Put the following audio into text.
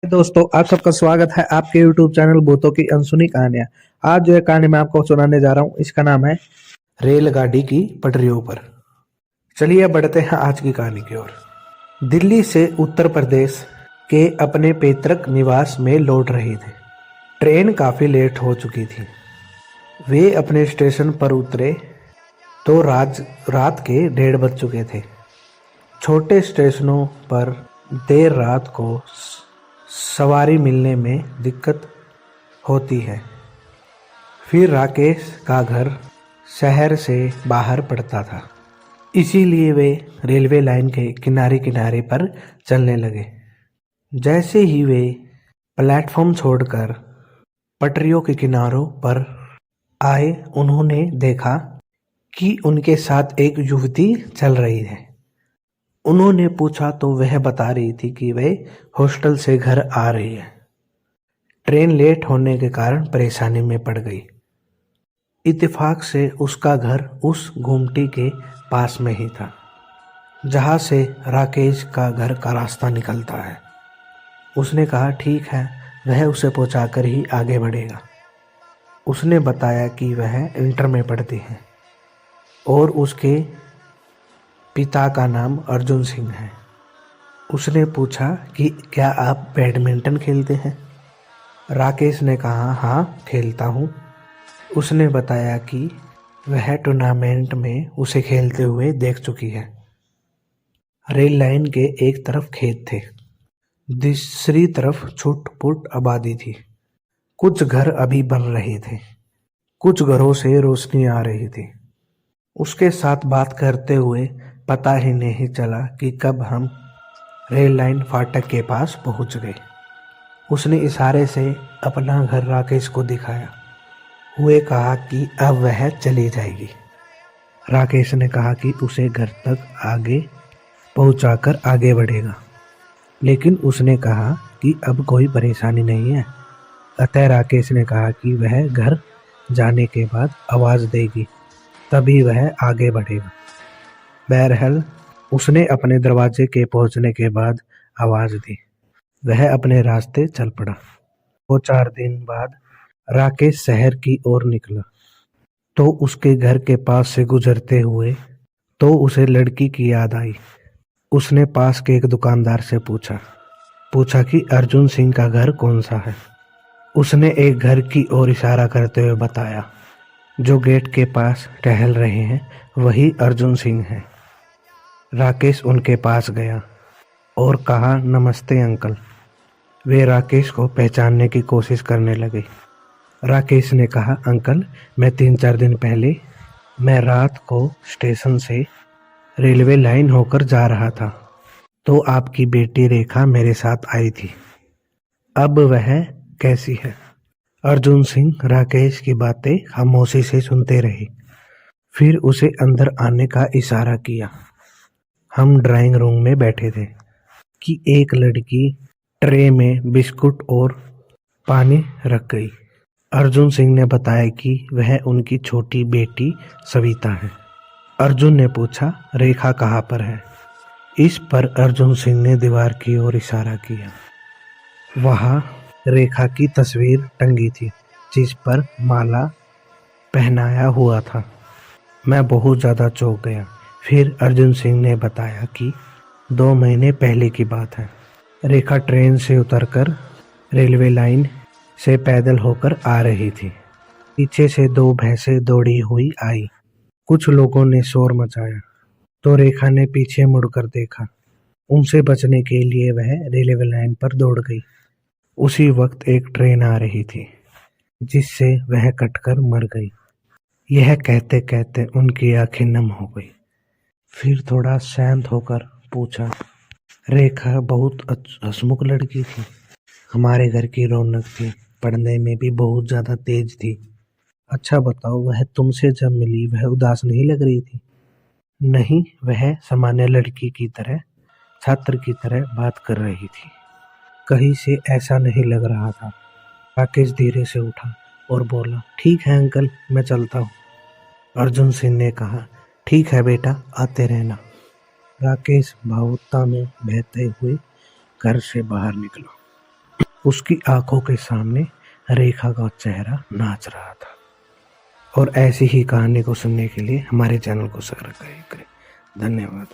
दोस्तों, आप सबका स्वागत है आपके YouTube चैनल भूतों की अनसुनी कहानियां। आज जो है कहानी मैं आपको सुनाने जा रहा हूँ, इसका नाम है रेलगाड़ी की पटरियों पर। चलिए बढ़ते हैं आज की कहानी की ओर। दिल्ली से उत्तर प्रदेश के अपने पैतृक निवास में लौट रहे थे। ट्रेन काफी लेट हो चुकी थी। वे अपने स्टेशन पर उतरे तो रात के 1:30 बज चुके थे। छोटे स्टेशनों पर देर रात को सवारी मिलने में दिक्कत होती है। फिर राकेश का घर शहर से बाहर पड़ता था, इसीलिए वे रेलवे लाइन के किनारे किनारे पर चलने लगे। जैसे ही वे प्लेटफॉर्म छोड़कर पटरियों के किनारों पर आए, उन्होंने देखा कि उनके साथ एक युवती चल रही है। उन्होंने पूछा तो वह बता रही थी कि वे हॉस्टल से घर आ रही है। ट्रेन लेट होने के कारण परेशानी में पड़ गई। इत्तेफाक से उसका घर उस गुमटी के पास में ही था जहाँ से राकेश का घर का रास्ता निकलता है। उसने कहा ठीक है, वह उसे पहुँचाकर ही आगे बढ़ेगा। उसने बताया कि वह इंटर में पढ़ती है और उसके पिता का नाम अर्जुन सिंह है। उसने पूछा कि क्या आप बैडमिंटन खेलते हैं? राकेश ने कहा हाँ, खेलता हूँ। उसने बताया कि वह टूर्नामेंट में उसे खेलते हुए देख चुकी है। रेल लाइन के एक तरफ खेत थे, दूसरी तरफ छुट-पुट आबादी थी। कुछ घर अभी बन रहे थे, कुछ घरों से रोशनी आ रही थी। उसके साथ बात करते हुए पता ही नहीं चला कि कब हम रेल लाइन फाटक के पास पहुंच गए। उसने इशारे से अपना घर राकेश को दिखाया हुए कहा कि अब वह चली जाएगी। राकेश ने कहा कि उसे घर तक आगे पहुंचाकर आगे बढ़ेगा, लेकिन उसने कहा कि अब कोई परेशानी नहीं है। अतः राकेश ने कहा कि वह घर जाने के बाद आवाज़ देगी, तभी वह आगे बढ़ेगा। बहरहाल उसने अपने दरवाजे के पहुंचने के बाद आवाज़ दी। वह अपने रास्ते चल पड़ा। 2-4 दिन बाद राकेश शहर की ओर निकला तो उसके घर के पास से गुजरते हुए तो उसे लड़की की याद आई। उसने पास के एक दुकानदार से पूछा कि अर्जुन सिंह का घर कौन सा है। उसने एक घर की ओर इशारा करते हुए बताया, जो गेट के पास टहल रहे हैं वही अर्जुन सिंह हैं। राकेश उनके पास गया और कहा नमस्ते अंकल। वे राकेश को पहचानने की कोशिश करने लगे। राकेश ने कहा अंकल, मैं 3-4 दिन पहले मैं रात को स्टेशन से रेलवे लाइन होकर जा रहा था तो आपकी बेटी रेखा मेरे साथ आई थी। अब वह कैसी है? अर्जुन सिंह राकेश की बातें खामोशी से सुनते रहे। फिर उसे अंदर आने का इशारा किया। हम ड्राइंग रूम में बैठे थे कि एक लड़की ट्रे में बिस्कुट और पानी रख गई। अर्जुन सिंह ने बताया कि वह उनकी छोटी बेटी सविता है। अर्जुन ने पूछा रेखा कहाँ पर है? इस पर अर्जुन सिंह ने दीवार की ओर इशारा किया। वहाँ रेखा की तस्वीर टंगी थी जिस पर माला पहनाया हुआ था। मैं बहुत ज़्यादा चौंक गया। फिर अर्जुन सिंह ने बताया कि 2 महीने पहले की बात है। रेखा ट्रेन से उतरकर रेलवे लाइन से पैदल होकर आ रही थी। पीछे से 2 भैंसें दौड़ी हुई आई। कुछ लोगों ने शोर मचाया तो रेखा ने पीछे मुड़कर देखा। उनसे बचने के लिए वह रेलवे लाइन पर दौड़ गई। उसी वक्त एक ट्रेन आ रही थी जिससे वह कटकर मर गई। यह कहते कहते उनकी आंखें नम हो गई। फिर थोड़ा शांत होकर पूछा, रेखा बहुत हंसमुख लड़की थी, हमारे घर की रौनक थी, पढ़ने में भी बहुत ज़्यादा तेज थी। अच्छा बताओ, वह तुमसे जब मिली वह उदास नहीं लग रही थी? नहीं, वह सामान्य लड़की की तरह, छात्र की तरह बात कर रही थी। कहीं से ऐसा नहीं लग रहा था। राकेश धीरे से उठा और बोला, ठीक है अंकल, मैं चलता हूँ। अर्जुन सिंह ने कहा, ठीक है बेटा, आते रहना। राकेश भावुकता में बहते हुए घर से बाहर निकला। उसकी आंखों के सामने रेखा का चेहरा नाच रहा था। और ऐसी ही कहानी को सुनने के लिए हमारे चैनल को सब्सक्राइब करें। धन्यवाद।